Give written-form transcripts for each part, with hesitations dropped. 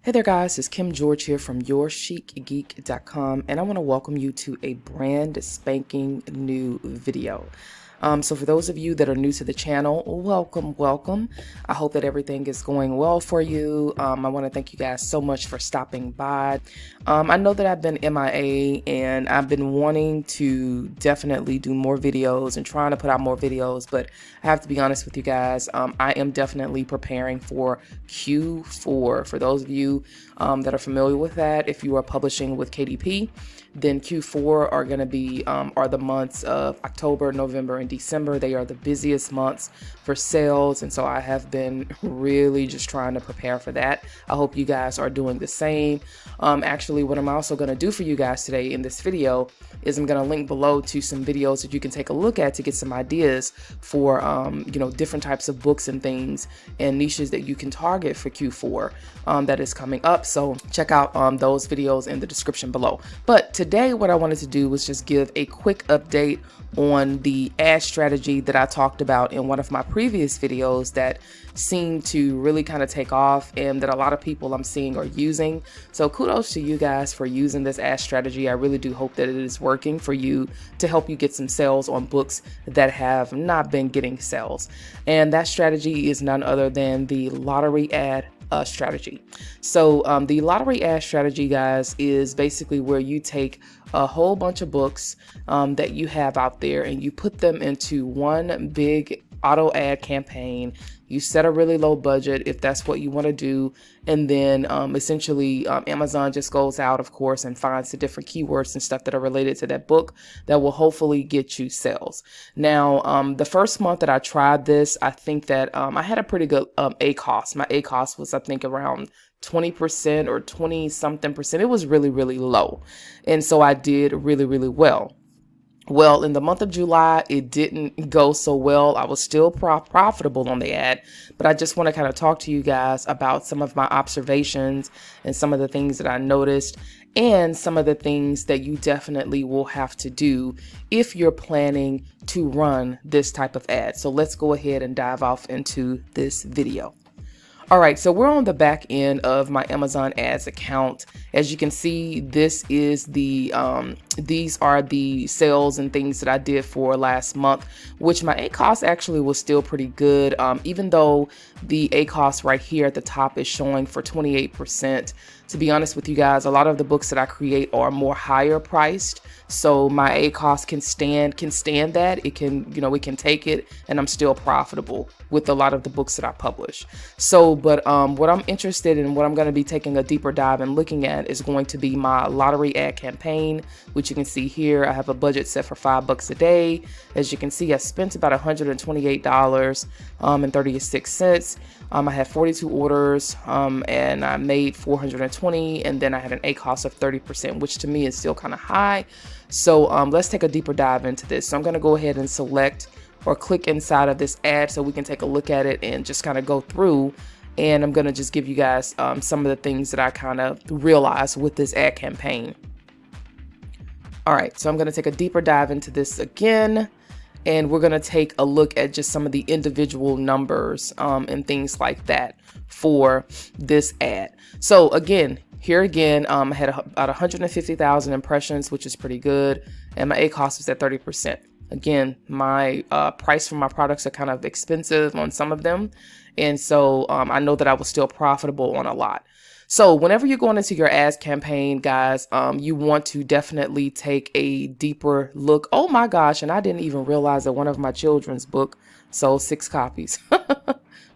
Hey there guys, it's Kim George here from YourChicGeek.com, and I want to welcome you to a brand spanking new video. So for those of you that are new to the channel, welcome. I hope that everything is going well for you. I want to thank you guys so much for stopping by. I know that I've been MIA and I've been wanting to definitely do more videos and trying to put out more videos, but I have to be honest with you guys. I am definitely preparing for Q4. For those of you that are familiar with that, if you are publishing with KDP, then Q4 are going to be are the months of October, November, and December. They are the busiest months for sales, and so I have been really just trying to prepare for that. I hope you guys are doing the same. Actually, what I'm also going to do for you guys today in this video is I'm going to link below to some videos that you can take a look at to get some ideas for different types of books and things and niches that you can target for Q4 that is coming up. So check out those videos in the description below. But today what I wanted to do was just give a quick update on the ad strategy that I talked about in one of my previous videos that seemed to really kind of take off and that a lot of people I'm seeing are using. So kudos to you guys for using this ad strategy. I really do hope that it is working for you to help you get some sales on books that have not been getting sales. And that strategy is none other than the lottery ad strategy. So the lottery ad strategy, guys, is basically where you take a whole bunch of books that you have out there and you put them into one big auto ad campaign. You set a really low budget if that's what you want to do, and then essentially Amazon just goes out, of course, and finds the different keywords and stuff that are related to that book that will hopefully get you sales. Now, the first month that I tried this, I think that I had a pretty good ACoS. My ACoS was, I think, around 20% or 20 something percent. It was really, really low. And so I did really, really well. Well, in the month of July, it didn't go so well. I was still profitable on the ad, but I just want to kind of talk to you guys about some of my observations and some of the things that I noticed and some of the things that you definitely will have to do if you're planning to run this type of ad. So let's go ahead and dive off into this video. All right, so we're on the back end of my Amazon ads account. As you can see, this is the these are the sales and things that I did for last month, which my ACoS actually was still pretty good. Even though the ACoS right here at the top is showing for 28%. To be honest with you guys, a lot of the books that I create are more higher priced. So my ACoS can stand that. It can, it can take it, and I'm still profitable with a lot of the books that I publish. So, but what I'm interested in, what I'm going to be taking a deeper dive and looking at is going to be my lottery ad campaign, which you can see here. I have a budget set for $5 a day. As you can see, I spent about $128.36. I had 42 orders, and I made 420, and then I had an ACoS of 30%, which to me is still kind of high. So let's take a deeper dive into this. So I'm going to go ahead and select or click inside of this ad so we can take a look at it and just kind of go through. And I'm going to just give you guys some of the things that I kind of realized with this ad campaign. All right, so I'm going to take a deeper dive into this again. And we're going to take a look at just some of the individual numbers and things like that for this ad. So again, here again, I had about 150,000 impressions, which is pretty good. And my ACoS was at 30%. Again, my price for my products are kind of expensive on some of them. And so I know that I was still profitable on a lot. So whenever you're going into your ads campaign, guys, you want to definitely take a deeper look. Oh my gosh, and I didn't even realize that one of my children's book sold 6 copies.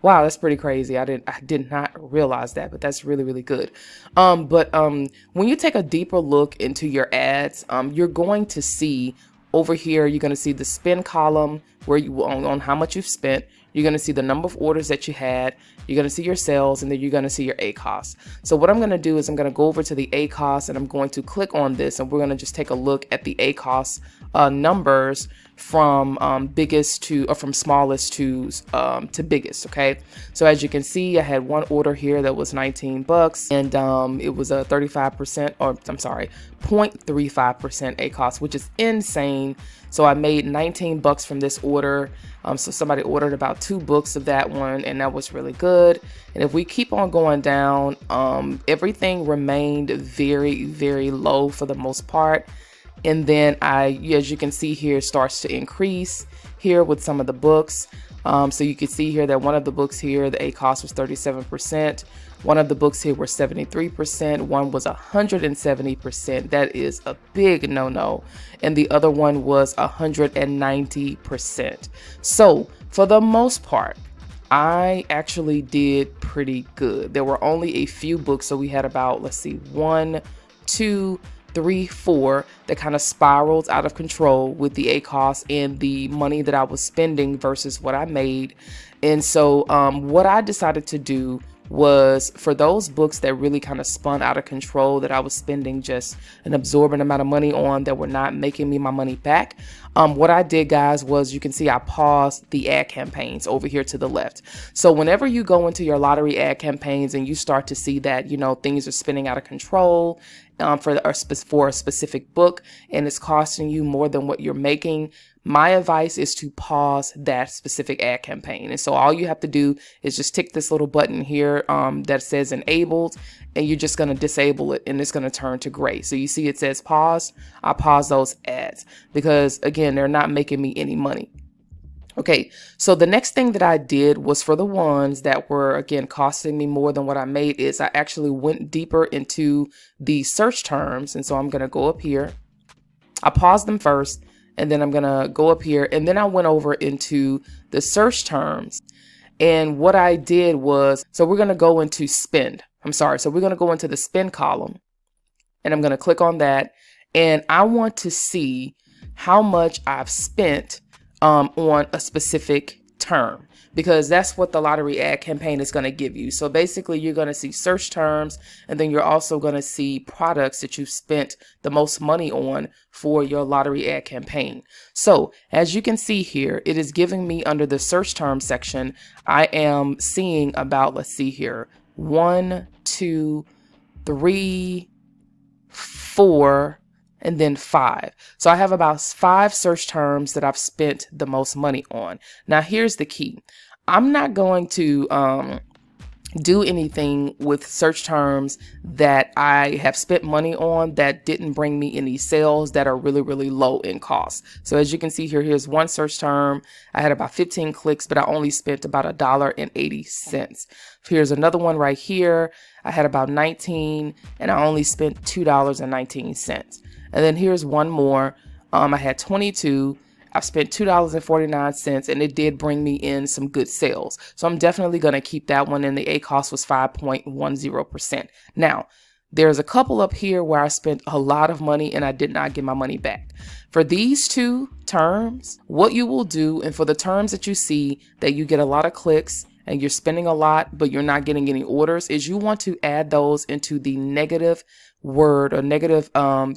Wow, that's pretty crazy. I did not realize that, but that's really, really good. But when you take a deeper look into your ads, you're going to see over here, you're going to see the spend column where you on how much you've spent. You're going to see the number of orders that you had. You're going to see your sales, and then you're going to see your ACoS. So what I'm going to do is I'm going to go over to the ACoS, and I'm going to click on this, and we're going to just take a look at the ACoS numbers from biggest to, or from smallest to biggest. Okay, so as you can see, I had one order here that was 19 bucks, and it was a 35%, or I'm sorry, 0.35% ACOS, which is insane. So I made 19 bucks from this order. So somebody ordered about 2 books of that one, and that was really good. And if we keep on going down, everything remained very, very low for the most part. And then as you can see here, starts to increase here with some of the books. So you can see here that one of the books here, the ACOS was 37%. One of the books here were 73%. One was 170%. That is a big no-no. And the other one was 190%. So for the most part, I actually did pretty good. There were only a few books. So we had about, let's see, 1, 2, 3, 4 that kind of spiraled out of control with the ACOS and the money that I was spending versus what I made. And so what I decided to do was, for those books that really kind of spun out of control, that I was spending just an absorbent amount of money on, that were not making me my money back, what I did, guys, was, you can see I paused the ad campaigns over here to the left. So whenever you go into your lottery ad campaigns and you start to see that, you know, things are spinning out of control for a specific book, and it's costing you more than what you're making, my advice is to pause that specific ad campaign. And so all you have to do is just tick this little button here that says enabled, and you're just going to disable it, and it's going to turn to gray. So you see it says pause. I pause those ads because, again, they're not making me any money. Okay, so the next thing that I did was, for the ones that were, again, costing me more than what I made, is I actually went deeper into the search terms. And so I'm going to go up here. I paused them first, and then I'm going to go up here, and then I went over into the search terms. And what I did was, so we're going to go into spend. So we're going to go into the spend column, and I'm going to click on that. And I want to see how much I've spent on a specific term, because that's what the lottery ad campaign is going to give you. So basically, you're going to see search terms, and then you're also going to see products that you've spent the most money on for your lottery ad campaign. So as you can see here, it is giving me, under the search term section, I am seeing about, let's see here, 1, 2, 3, 4, and then 5. So I have about 5 search terms that I've spent the most money on. Now, here's the key. I'm not going to do anything with search terms that I have spent money on that didn't bring me any sales, that are really, really low in cost. So as you can see here, here's one search term. I had about 15 clicks, but I only spent about $1.80. Here's another one right here. I had about 19, and I only spent $2.19. And then here's one more. I had 22. I spent $2.49, and it did bring me in some good sales. So I'm definitely going to keep that one, and the ACOS was 5.10%. Now, there's a couple up here where I spent a lot of money and I did not get my money back. For these 2 terms, what you will do, and for the terms that you see that you get a lot of clicks and you're spending a lot, but you're not getting any orders, is you want to add those into the negative word or negative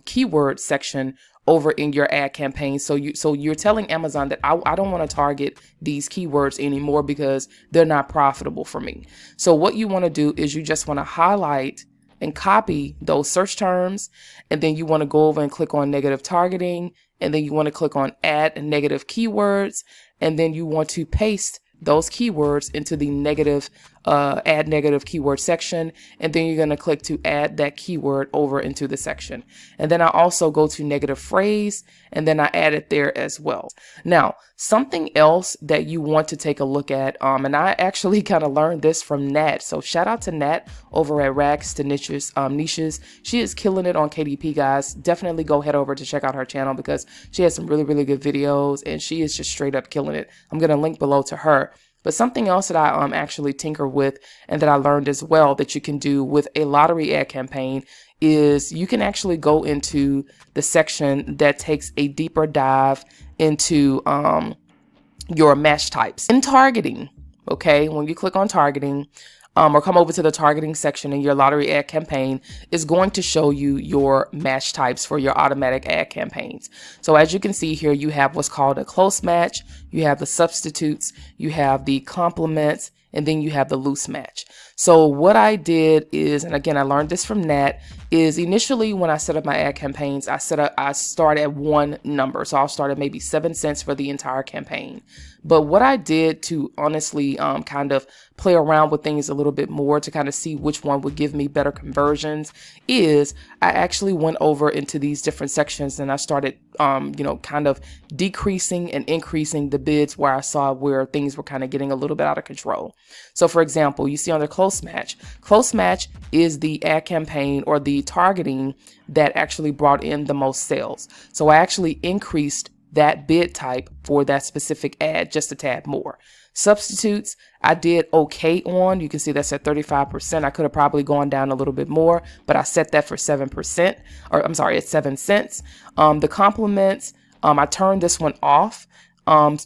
keyword section over in your ad campaign. So you're telling Amazon that I don't want to target these keywords anymore because they're not profitable for me. So what you want to do is you just want to highlight and copy those search terms, and then you want to go over and click on negative targeting, and then you want to click on add negative keywords, and then you want to paste those keywords into the negative add negative keyword section, and then you're going to click to add that keyword over into the section. And then I also go to negative phrase, and then I add it there as well. Now, something else that you want to take a look at, and I actually kind of learned this from Nat. So shout out to Nat over at Rags to Niches. She is killing it on KDP, guys. Definitely go head over to check out her channel because she has some really, really good videos, and she is just straight up killing it. I'm going to link below to her. But something else that I actually tinker with, and that I learned as well, that you can do with a lottery ad campaign, is you can actually go into the section that takes a deeper dive into your match types. In targeting, okay, when you click on targeting, or come over to the targeting section in your lottery ad campaign, is going to show you your match types for your automatic ad campaigns. So as you can see here, you have what's called a close match, you have the substitutes, you have the complements, and then you have the loose match. So what I did is, and again, I learned this from Nat, is initially when I set up my ad campaigns, I start at one number. So I'll start at maybe 7 cents for the entire campaign. But what I did to honestly kind of play around with things a little bit more to kind of see which one would give me better conversions is I actually went over into these different sections and I started, kind of decreasing and increasing the bids where I saw where things were kind of getting a little bit out of control. So for example, you see on the close match is the ad campaign or the targeting that actually brought in the most sales. So I actually increased that bid type for that specific ad just a tad more. Substitutes, I did okay on. You can see that's at 35%. I could have probably gone down a little bit more, but I set that for 7%, or I'm sorry, it's 7 cents. The compliments, I turned this one off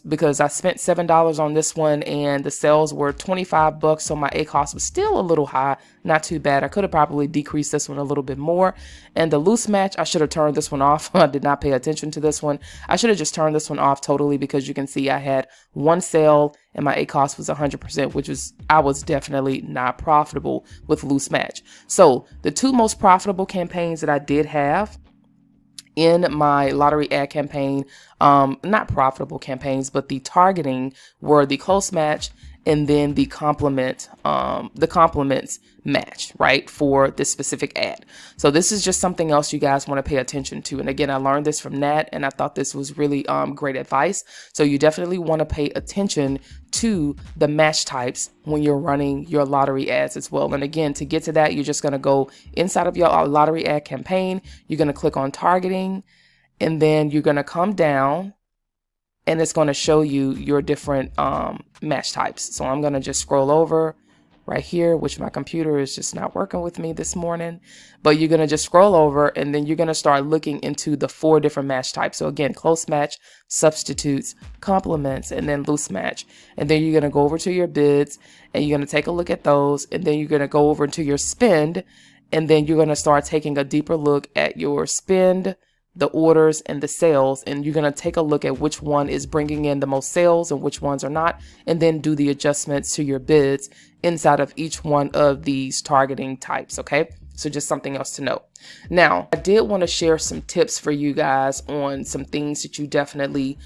because I spent $7 on this one and the sales were $25. So my ACoS was still a little high, not too bad. I could have probably decreased this one a little bit more. And the loose match, I should have turned this one off. I did not pay attention to this one. I should have just turned this one off totally because you can see I had one sale and my ACoS was 100%, which was, I was definitely not profitable with loose match. So the two most profitable campaigns that I did have in my lottery ad campaign, not profitable campaigns, but the targeting were the close match and then the complements match, right, for this specific ad. So this is just something else you guys want to pay attention to. And again, I learned this from Nat and I thought this was really great advice. So you definitely want to pay attention to the match types when you're running your lottery ads as well. And again, to get to that, you're just going to go inside of your lottery ad campaign. You're going to click on targeting and then you're going to come down and it's going to show you your different match types. So I'm going to just scroll over right here, which my computer is just not working with me this morning. But you're going to just scroll over and then you're going to start looking into the 4 different match types. So again, close match, substitutes, complements, and then loose match. And then you're going to go over to your bids and you're going to take a look at those. And then you're going to go over to your spend. And then you're going to start taking a deeper look at your spend, the orders, and the sales, and you're going to take a look at which one is bringing in the most sales and which ones are not, and then do the adjustments to your bids inside of each one of these targeting types. Okay, so just something else to note. Now, I did want to share some tips for you guys on some things that you definitely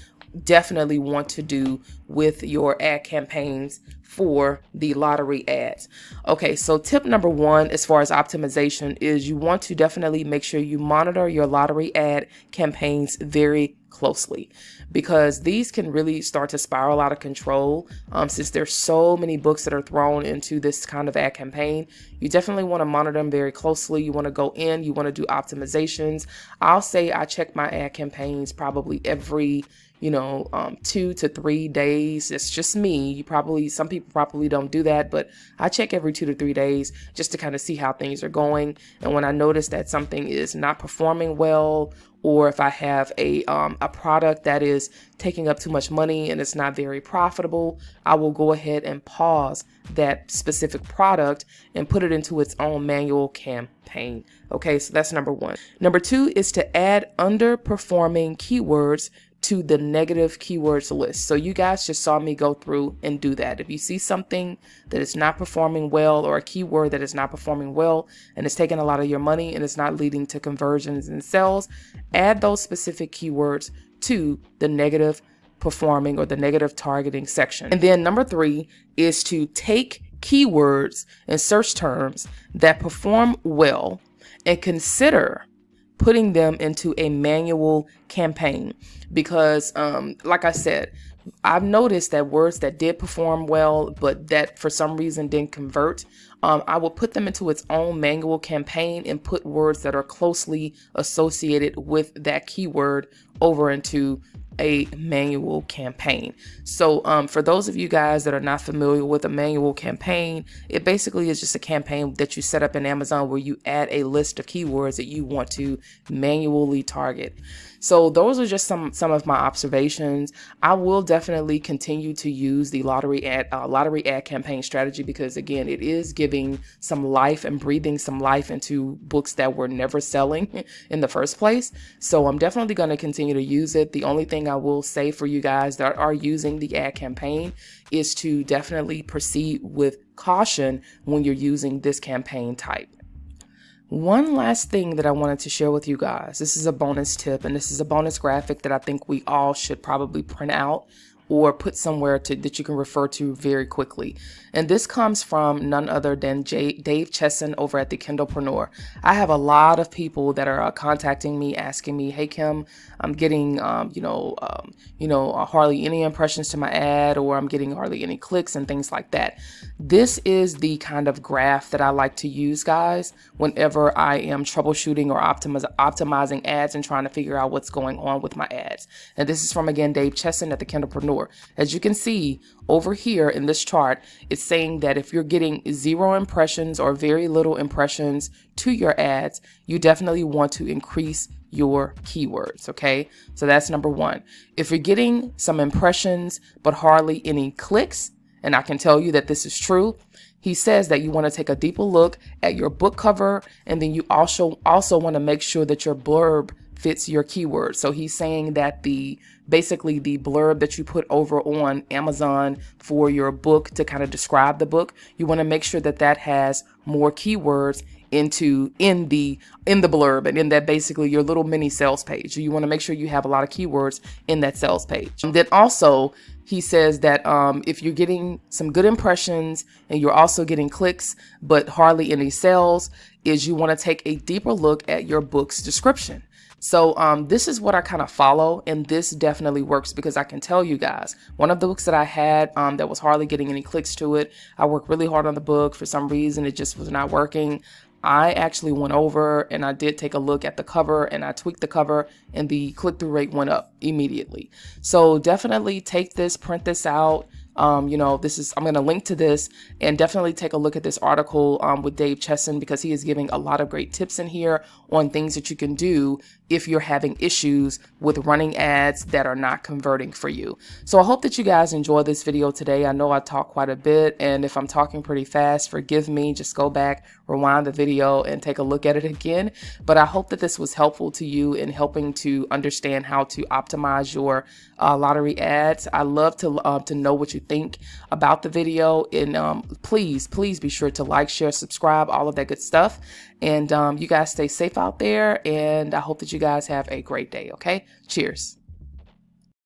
want to do with your ad campaigns for the lottery ads. Okay, so tip number 1 as far as optimization is you want to definitely make sure you monitor your lottery ad campaigns very closely, because these can really start to spiral out of control. Since there's so many books that are thrown into this kind of ad campaign, you definitely want to monitor them very closely. You want to go in, you want to do optimizations. I'll say I check my ad campaigns probably every 2 to 3 days. It's just me. Some people probably don't do that, but I check every 2 to 3 days just to kind of see how things are going. And when I notice that something is not performing well, or if I have a product that is taking up too much money and it's not very profitable, I will go ahead and pause that specific product and put it into its own manual campaign. Okay, so that's number 1. Number 2 is to add underperforming keywords to the negative keywords list. So you guys just saw me go through and do that. If you see something that is not performing well, or a keyword that is not performing well and it's taking a lot of your money and it's not leading to conversions and sales, add those specific keywords to the negative performing or the negative targeting section. And then number 3 is to take keywords and search terms that perform well and consider putting them into a manual campaign, because like I said, I've noticed that words that did perform well but that for some reason didn't convert, I will put them into its own manual campaign and put words that are closely associated with that keyword over into a manual campaign. So for those of you guys that are not familiar with a manual campaign, it basically is just a campaign that you set up in Amazon where you add a list of keywords that you want to manually target. So those are just some of my observations. I will definitely continue to use the lottery ad campaign strategy, because again, it is giving some life and breathing some life into books that were never selling in the first place. So I'm definitely going to continue to use it. The only thing I will say for you guys that are using the ad campaign is to definitely proceed with caution when you're using this campaign type. One last thing that I wanted to share with you guys. This is a bonus tip, and this is a bonus graphic that I think we all should probably print out or put somewhere that you can refer to very quickly. And this comes from none other than Dave Chesson over at the Kindlepreneur. I have a lot of people that are contacting me, asking me, "Hey Kim, I'm getting hardly any impressions to my ad, or I'm getting hardly any clicks," and things like that. This is the kind of graph that I like to use, guys, whenever I am troubleshooting or optimizing ads and trying to figure out what's going on with my ads. And this is from, again, Dave Chesson at the Kindlepreneur. As you can see over here in this chart, it's saying that if you're getting 0 impressions or very little impressions to your ads, you definitely want to increase your keywords. Okay, so that's number one. If you're getting some impressions but hardly any clicks, and I can tell you that this is true, he says that you want to take a deeper look at your book cover, and then you also want to make sure that your blurb fits your keyword. So he's saying that basically the blurb that you put over on Amazon for your book to kind of describe the book, you want to make sure that that has more keywords in the blurb, and in that basically your little mini sales page. You want to make sure you have a lot of keywords in that sales page. And then also he says that if you're getting some good impressions and you're also getting clicks but hardly any sales, is you want to take a deeper look at your book's description. So this is what I kind of follow, and this definitely works, because I can tell you guys, one of the books that I had that was hardly getting any clicks to it, I worked really hard on the book. For some reason, it just was not working. I actually went over and I did take a look at the cover, and I tweaked the cover, and the click-through rate went up immediately. So definitely take this, print this out. I'm going to link to this, and definitely take a look at this article with Dave Chesson, because he is giving a lot of great tips in here on things that you can do if you're having issues with running ads that are not converting for you. So I hope that you guys enjoy this video today. I know I talk quite a bit, and if I'm talking pretty fast, forgive me. Just go back, rewind the video, and take a look at it again. But I hope that this was helpful to you in helping to understand how to optimize your lottery ads. I love to know what you think about the video, and please be sure to like, share, subscribe, all of that good stuff. And you guys stay safe out there, and I hope that you guys have a great day. Okay, cheers.